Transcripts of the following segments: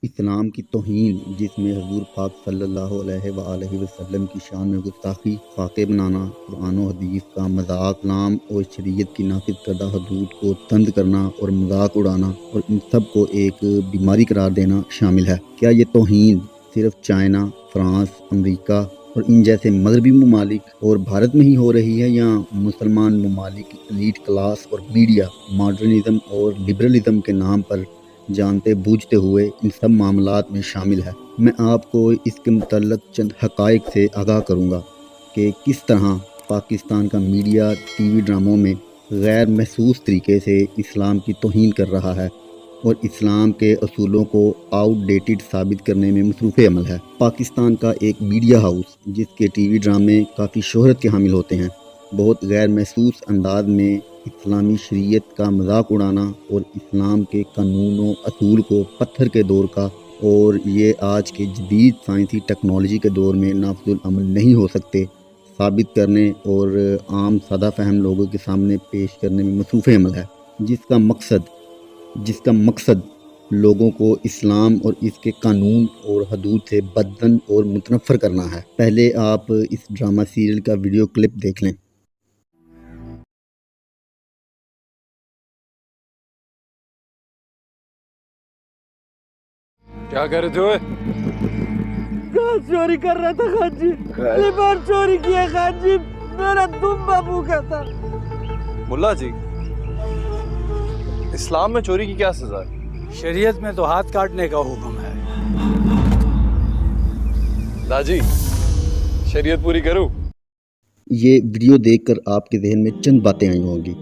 اسلام کی توہین جس میں حضور پاک صلی اللہ علیہ وآلہ وسلم کی شان میں گستاخی، خاکے بنانا، قرآن و حدیث کا مذاق، اسلام اور شریعت کی نافذ کردہ حدود کو طنز کرنا اور مذاق اڑانا اور ان سب کو ایک بیماری قرار دینا شامل ہے۔ کیا یہ توہین صرف چائنا، فرانس، امریکہ اور ان جیسے مغربی ممالک اور بھارت میں ہی ہو رہی ہے، یا مسلمان ممالک کی ایلیٹ کلاس اور میڈیا ماڈرنزم اور لبرلزم کے نام پر جانتے بوجھتے ہوئے ان سب معاملات میں شامل ہے؟ میں آپ کو اس کے متعلق چند حقائق سے آگاہ کروں گا کہ کس طرح پاکستان کا میڈیا ٹی وی ڈراموں میں غیر محسوس طریقے سے اسلام کی توہین کر رہا ہے اور اسلام کے اصولوں کو آؤٹ ڈیٹڈ ثابت کرنے میں مصروف عمل ہے۔ پاکستان کا ایک میڈیا ہاؤس جس کے ٹی وی ڈرامے کافی شہرت کے حامل ہوتے ہیں، بہت غیر محسوس انداز میں اسلامی شریعت کا مذاق اڑانا اور اسلام کے قانون و اصول کو پتھر کے دور کا اور یہ آج کے جدید سائنسی ٹیکنالوجی کے دور میں نافذ العمل نہیں ہو سکتے ثابت کرنے اور عام سادہ فہم لوگوں کے سامنے پیش کرنے میں مصروف عمل ہے، جس کا مقصد لوگوں کو اسلام اور اس کے قانون اور حدود سے بدظن اور متنفر کرنا ہے۔ پہلے آپ اس ڈرامہ سیریل کا ویڈیو کلپ دیکھ لیں۔ کیا کر رہے تھے؟ گھاس چوری کر رہا تھا خان جی، پہلی بار چوری کیا خان جی، میرا دمبا بھوکا تھا۔ ملا جی، اسلام میں چوری کی کیا سزا ہے؟ شریعت میں تو ہاتھ کاٹنے کا حکم ہے۔ داجی، شریعت پوری کروں؟ یہ ویڈیو دیکھ کر آپ کے ذہن میں چند باتیں آئی ہوں گی۔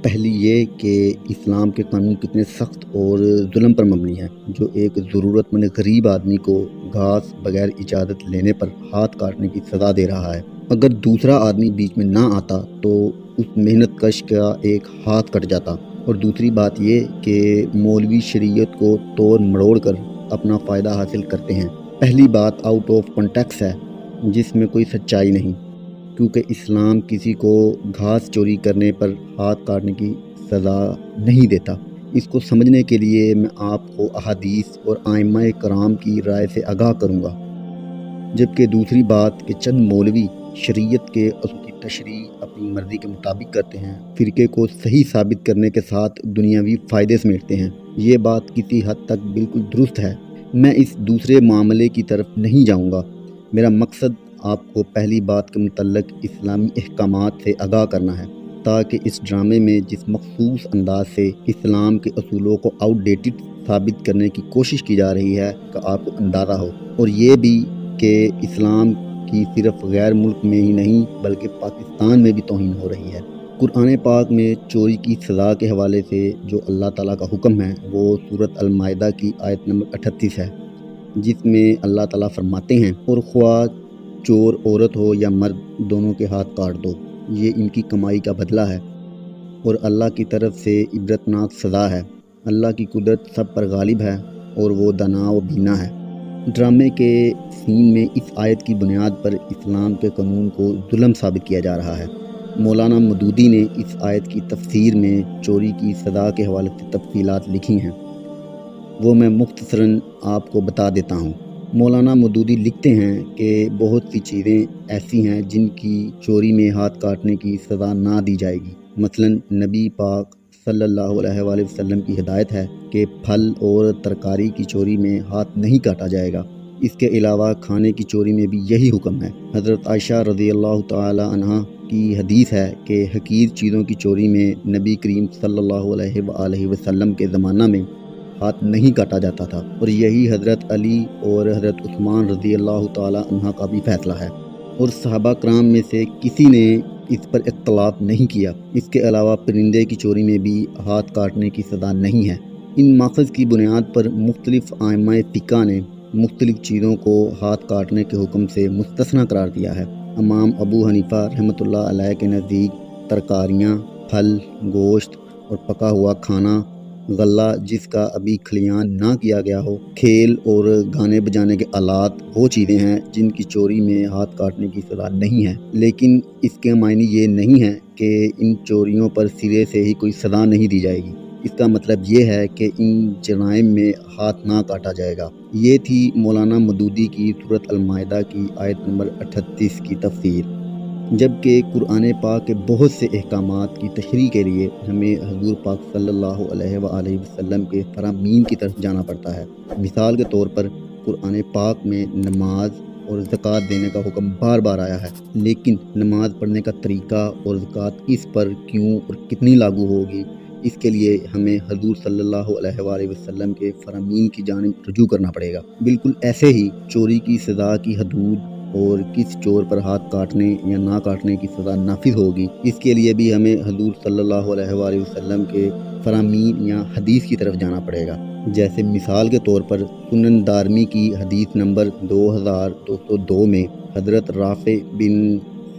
پہلی یہ کہ اسلام کے قانون کتنے سخت اور ظلم پر مبنی ہیں، جو ایک ضرورت مند غریب آدمی کو گھاس بغیر اجازت لینے پر ہاتھ کاٹنے کی سزا دے رہا ہے۔ اگر دوسرا آدمی بیچ میں نہ آتا تو اس محنت کش کا ایک ہاتھ کٹ جاتا۔ اور دوسری بات یہ کہ مولوی شریعت کو توڑ مروڑ کر اپنا فائدہ حاصل کرتے ہیں۔ پہلی بات آؤٹ آف کنٹیکسٹ ہے، جس میں کوئی سچائی نہیں، کیونکہ اسلام کسی کو گھاس چوری کرنے پر ہاتھ کاٹنے کی سزا نہیں دیتا۔ اس کو سمجھنے کے لیے میں آپ کو احادیث اور ائمہ کرام کی رائے سے آگاہ کروں گا۔ جبکہ دوسری بات کہ چند مولوی شریعت کے اصول کی تشریح اپنی مرضی کے مطابق کرتے ہیں، فرقے کو صحیح ثابت کرنے کے ساتھ دنیاوی فائدے سمیٹتے ہیں، یہ بات کسی حد تک بالکل درست ہے۔ میں اس دوسرے معاملے کی طرف نہیں جاؤں گا۔ میرا مقصد آپ کو پہلی بات کے متعلق اسلامی احکامات سے آگاہ کرنا ہے، تاکہ اس ڈرامے میں جس مخصوص انداز سے اسلام کے اصولوں کو آؤٹ ڈیٹڈ ثابت کرنے کی کوشش کی جا رہی ہے کا آپ کو اندازہ ہو، اور یہ بھی کہ اسلام کی صرف غیر ملک میں ہی نہیں بلکہ پاکستان میں بھی توہین ہو رہی ہے۔ قرآن پاک میں چوری کی سزا کے حوالے سے جو اللہ تعالیٰ کا حکم ہے وہ سورۃ المائدہ کی آیت نمبر 38 ہے، جس میں اللہ تعالیٰ فرماتے ہیں، اور خواہ چور عورت ہو یا مرد، دونوں کے ہاتھ کاٹ دو، یہ ان کی کمائی کا بدلہ ہے اور اللہ کی طرف سے عبرتناک سزا ہے۔ اللہ کی قدرت سب پر غالب ہے اور وہ دانا و بینا ہے۔ ڈرامے کے سین میں اس آیت کی بنیاد پر اسلام کے قانون کو ظلم ثابت کیا جا رہا ہے۔ مولانا مودودی نے اس آیت کی تفسیر میں چوری کی سزا کے حوالے سے تفصیلات لکھی ہیں، وہ میں مختصراً آپ کو بتا دیتا ہوں۔ مولانا مودودی لکھتے ہیں کہ بہت سی چیزیں ایسی ہیں جن کی چوری میں ہاتھ کاٹنے کی سزا نہ دی جائے گی۔ مثلاً نبی پاک صلی اللہ علیہ وآلہ وسلم کی ہدایت ہے کہ پھل اور ترکاری کی چوری میں ہاتھ نہیں کاٹا جائے گا۔ اس کے علاوہ کھانے کی چوری میں بھی یہی حکم ہے۔ حضرت عائشہ رضی اللہ تعالی عنہا کی حدیث ہے کہ حقیر چیزوں کی چوری میں نبی کریم صلی اللہ علیہ وآلہ وسلم کے زمانہ میں ہاتھ نہیں کاٹا جاتا تھا، اور یہی حضرت علی اور حضرت عثمان رضی اللہ تعالی عنہ کا بھی فیصلہ ہے، اور صحابہ کرام میں سے کسی نے اس پر اختلاف نہیں کیا۔ اس کے علاوہ پرندے کی چوری میں بھی ہاتھ کاٹنے کی سزا نہیں ہے۔ ان ماخذ کی بنیاد پر مختلف ائمہ فقہ نے مختلف چیزوں کو ہاتھ کاٹنے کے حکم سے مستثنیٰ قرار دیا ہے۔ امام ابو حنیفہ رحمۃ اللہ علیہ کے نزدیک ترکاریاں، پھل، گوشت اور پکا ہوا کھانا، غلہ جس کا ابھی کھلیان نہ کیا گیا ہو، کھیل اور گانے بجانے کے آلات وہ چیزیں ہیں جن کی چوری میں ہاتھ کاٹنے کی سزا نہیں ہے، لیکن اس کے معنی یہ نہیں ہے کہ ان چوریوں پر سرے سے ہی کوئی سزا نہیں دی جائے گی۔ اس کا مطلب یہ ہے کہ ان جرائم میں ہاتھ نہ کاٹا جائے گا۔ یہ تھی مولانا مودودی کی سورۃ المائدہ کی آیت نمبر 38 کی تفسیر۔ جبکہ قرآن پاک کے بہت سے احکامات کی تشریح کے لیے ہمیں حضور پاک صلی اللہ علیہ وآلہ وسلم کے فرامین کی طرف جانا پڑتا ہے۔ مثال کے طور پر قرآن پاک میں نماز اور زکوٰۃ دینے کا حکم بار بار آیا ہے، لیکن نماز پڑھنے کا طریقہ اور زکوٰۃ کس پر کیوں اور کتنی لاگو ہوگی، اس کے لیے ہمیں حضور صلی اللہ علیہ وآلہ وسلم کے فرامین کی جانب رجوع کرنا پڑے گا۔ بالکل ایسے ہی چوری کی سزا کی حدود اور کس چور پر ہاتھ کاٹنے یا نہ کاٹنے کی سزا نافذ ہوگی، اس کے لیے بھی ہمیں حضور صلی اللہ علیہ وآلہ وسلم کے فرامین یا حدیث کی طرف جانا پڑے گا۔ جیسے مثال کے طور پر سنن دارمی کی حدیث نمبر 2202 میں حضرت رافع بن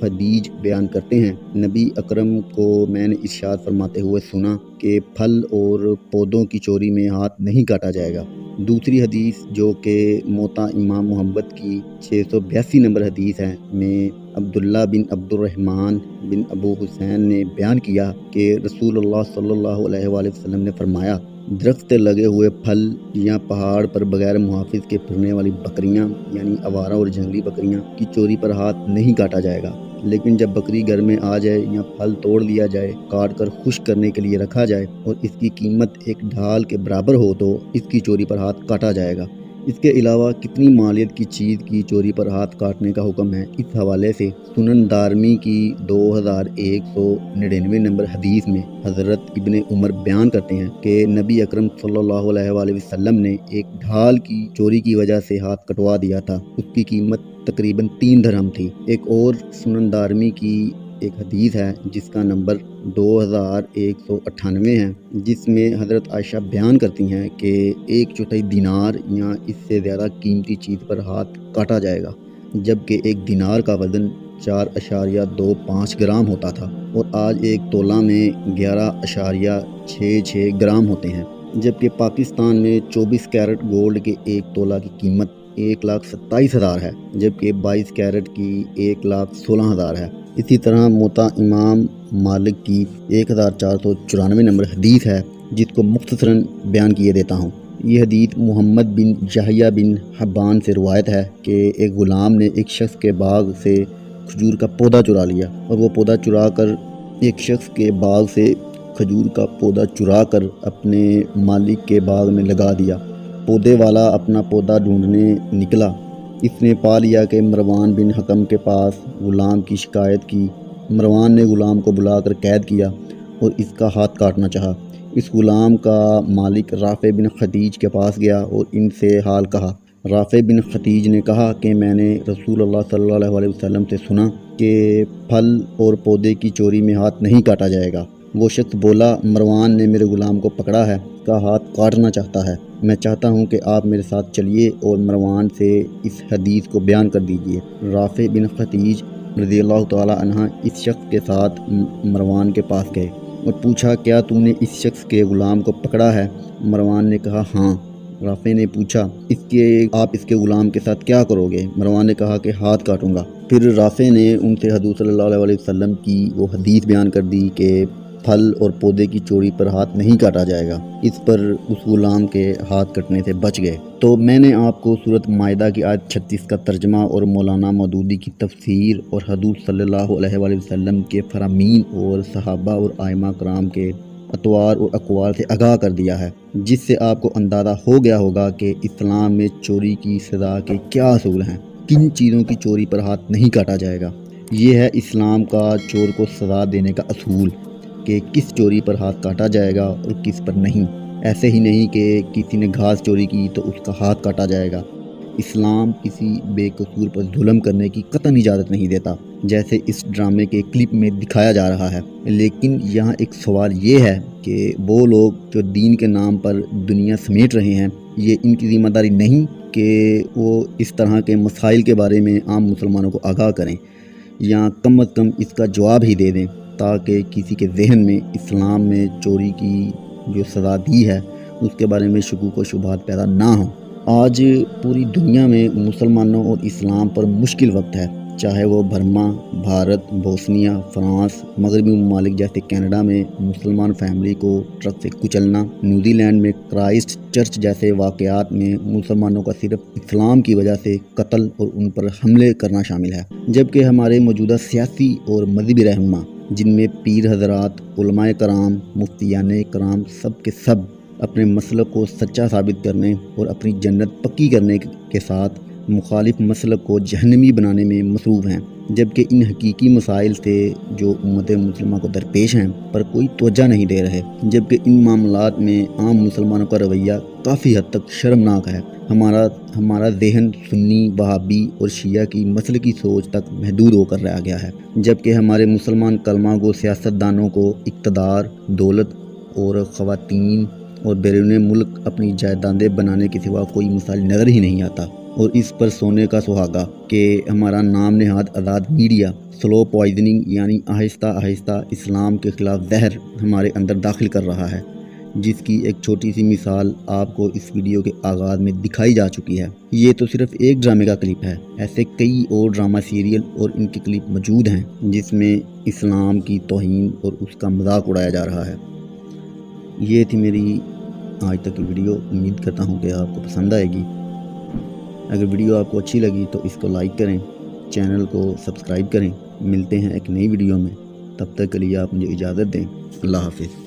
خدیج بیان کرتے ہیں، نبی اکرم کو میں نے ارشاد فرماتے ہوئے سنا کہ پھل اور پودوں کی چوری میں ہاتھ نہیں کاٹا جائے گا۔ دوسری حدیث جو کہ موطا امام محمد کی 682 نمبر حدیث ہے میں عبداللہ بن عبد الرحمن بن ابو حسین نے بیان کیا کہ رسول اللہ صلی اللہ علیہ وآلہ وسلم نے فرمایا، درخت لگے ہوئے پھل یا پہاڑ پر بغیر محافظ کے پھرنے والی بکریاں یعنی آوارہ اور جنگلی بکریاں کی چوری پر ہاتھ نہیں کاٹا جائے گا، لیکن جب بکری گھر میں آ جائے یا پھل توڑ لیا جائے، کاٹ کر خشک کرنے کے لیے رکھا جائے اور اس کی قیمت ایک ڈھال کے برابر ہو تو اس کی چوری پر ہاتھ کاٹا جائے گا۔ اس کے علاوہ کتنی مالیت کی چیز کی چوری پر ہاتھ کاٹنے کا حکم ہے، اس حوالے سے سنن دارمی کی 2199 نمبر حدیث میں حضرت ابن عمر بیان کرتے ہیں کہ نبی اکرم صلی اللہ علیہ وآلہ وسلم نے ایک ڈھال کی چوری کی وجہ سے ہاتھ کٹوا دیا تھا، اس کی قیمت تقریباً 3 درہم تھی۔ ایک اور سنن دارمی کی ایک حدیث ہے جس کا نمبر 2198 ہے، جس میں حضرت عائشہ بیان کرتی ہیں کہ 1/4 دینار یا اس سے زیادہ قیمتی چیز پر ہاتھ کاٹا جائے گا، جبکہ ایک دینار کا وزن 4.25 گرام ہوتا تھا اور آج ایک تولہ میں 11.66 گرام ہوتے ہیں، جبکہ پاکستان میں 24 کیرٹ گولڈ کے ایک تولہ کی قیمت 1,27,000 ہے، جبکہ 22 کیرٹ کی 1,16,000 ہے۔ اسی طرح موطا امام مالک کی 1494 نمبر حدیث ہے جس کو مختصراً بیان کیے دیتا ہوں۔ یہ حدیث محمد بن یحییٰ بن حبان سے روایت ہے کہ ایک غلام نے ایک شخص کے باغ سے کھجور کا پودا چرا لیا اور وہ پودا چرا کر اپنے مالک کے باغ میں لگا دیا۔ پودے والا اپنا پودا ڈھونڈنے نکلا، اس نے پا لیا کہ مروان بن حکم کے پاس غلام کی شکایت کی۔ مروان نے غلام کو بلا کر قید کیا اور اس کا ہاتھ کاٹنا چاہا۔ اس غلام کا مالک رافع بن خدیج کے پاس گیا اور ان سے حال کہا۔ رافع بن خدیج نے کہا کہ میں نے رسول اللہ صلی اللہ علیہ وسلم سے سنا کہ پھل اور پودے کی چوری میں ہاتھ نہیں کاٹا جائے گا۔ وہ شخص بولا، مروان نے میرے غلام کو پکڑا ہے، اس کا ہاتھ کاٹنا چاہتا ہے، میں چاہتا ہوں کہ آپ میرے ساتھ چلیے اور مروان سے اس حدیث کو بیان کر دیجیے۔ رافع بن خدیج رضی اللہ تعالی عنہ اس شخص کے ساتھ مروان کے پاس گئے اور پوچھا، کیا تم نے اس شخص کے غلام کو پکڑا ہے؟ مروان نے کہا ہاں۔ رافع نے پوچھا، آپ اس کے غلام کے ساتھ کیا کرو گے؟ مروان نے کہا کہ ہاتھ کاٹوں گا۔ پھر رافع نے ان سے حضور صلی اللہ علیہ وسلم کی وہ حدیث بیان کر دی کہ پھل اور پودے کی چوری پر ہاتھ نہیں کاٹا جائے گا۔ اس پر اس غلام کے ہاتھ کٹنے سے بچ گئے۔ تو میں نے آپ کو سورۃ مائدہ کی آیت 36 کا ترجمہ اور مولانا مودودی کی تفسیر اور حضور صلی اللہ علیہ وآلہ وسلم کے فرامین اور صحابہ اور ائمہ کرام کے اطوار اور اقوال سے آگاہ کر دیا ہے، جس سے آپ کو اندازہ ہو گیا ہوگا کہ اسلام میں چوری کی سزا کے کیا اصول ہیں، کن چیزوں کی چوری پر ہاتھ نہیں کاٹا جائے گا۔ یہ ہے اسلام کا چور کو سزا دینے کا اصول کہ کس چوری پر ہاتھ کاٹا جائے گا اور کس پر نہیں۔ ایسے ہی نہیں کہ کسی نے گھاس چوری کی تو اس کا ہاتھ کاٹا جائے گا۔ اسلام کسی بے قصور پر ظلم کرنے کی قطعاً اجازت نہیں دیتا، جیسے اس ڈرامے کے کلپ میں دکھایا جا رہا ہے۔ لیکن یہاں ایک سوال یہ ہے کہ وہ لوگ جو دین کے نام پر دنیا سمیٹ رہے ہیں، یہ ان کی ذمہ داری نہیں کہ وہ اس طرح کے مسائل کے بارے میں عام مسلمانوں کو آگاہ کریں یا کم از کم اس کا جواب ہی دے دیں، تاکہ کسی کے ذہن میں اسلام میں چوری کی جو سزا دی ہے اس کے بارے میں شکوک و شبہات پیدا نہ ہوں۔ آج پوری دنیا میں مسلمانوں اور اسلام پر مشکل وقت ہے۔ چاہے وہ برما، بھارت، بوسنیا، فرانس، مغربی ممالک جیسے کینیڈا میں مسلمان فیملی کو ٹرک سے کچلنا، نیوزی لینڈ میں کرائسٹ چرچ جیسے واقعات میں مسلمانوں کا صرف اسلام کی وجہ سے قتل اور ان پر حملے کرنا شامل ہے، جبکہ ہمارے موجودہ سیاسی اور مذہبی رہنما جن میں پیر حضرات، علماء کرام، مفتیان کرام سب کے سب اپنے مسلک کو سچا ثابت کرنے اور اپنی جنت پکی کرنے کے ساتھ مخالف مسلک کو جہنمی بنانے میں مصروف ہیں، جبکہ ان حقیقی مسائل سے جو امت مسلمہ کو درپیش ہیں پر کوئی توجہ نہیں دے رہے، جبکہ ان معاملات میں عام مسلمانوں کا رویہ کافی حد تک شرمناک ہے۔ ہمارا ذہن سنی، وہابی اور شیعہ کی مسلکی سوچ تک محدود ہو کر رہ گیا ہے، جبکہ ہمارے مسلمان کلمہ کو سیاستدانوں کو اقتدار، دولت اور خواتین اور بیرون ملک اپنی جائیدادیں بنانے کے سوا کوئی مثال نظر ہی نہیں آتا، اور اس پر سونے کا سہاگا کہ ہمارا نام نہاد آزاد میڈیا سلو پوائزننگ یعنی آہستہ آہستہ اسلام کے خلاف زہر ہمارے اندر داخل کر رہا ہے، جس کی ایک چھوٹی سی مثال آپ کو اس ویڈیو کے آغاز میں دکھائی جا چکی ہے۔ یہ تو صرف ایک ڈرامے کا کلپ ہے، ایسے کئی اور ڈرامہ سیریل اور ان کے کلپ موجود ہیں جس میں اسلام کی توہین اور اس کا مذاق اڑایا جا رہا ہے۔ یہ تھی میری آج تک کی ویڈیو، امید کرتا ہوں کہ آپ کو پسند آئے گی۔ اگر ویڈیو آپ کو اچھی لگی تو اس کو لائک کریں، چینل کو سبسکرائب کریں۔ ملتے ہیں ایک نئی ویڈیو میں، تب تک کے لیے آپ مجھے اجازت دیں۔ اللہ حافظ۔